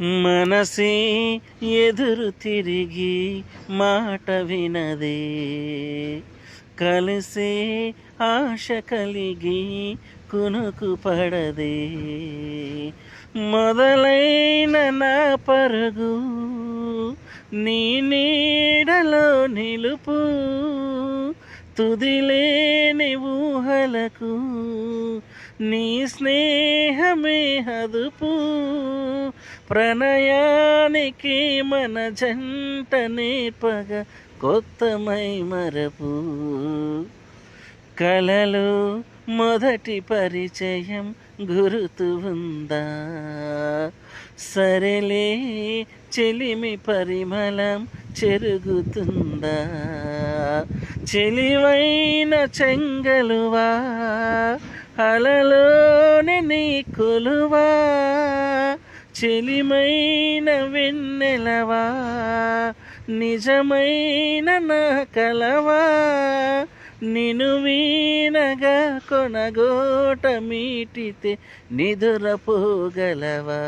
మనసే ఎదురు తిరిగి మాట వినదే, కలిసే ఆశ కలిగి కునుకు పడదే. మొదలైన నా పరుగు నీ నీడలో నిలుపు, తుదిలేని ఊహలకు నీ స్నేహమే అదుపు. ప్రణయానికి మన జంట నేర్పగా కొత్తమై మరపు. కలలో మొదటి పరిచయం గురుతు ఉందా? సరేలే చెలిమి పరిమళం చెరుగుతుందా? చెలివైన చెంగలువా, అలలోని నీ కొలువా, చెలిమైన వెన్నెలవా, నిజమైన నా కలవా. నిను వీనగా కొనగోట మీటితే నిదురపోగలవా?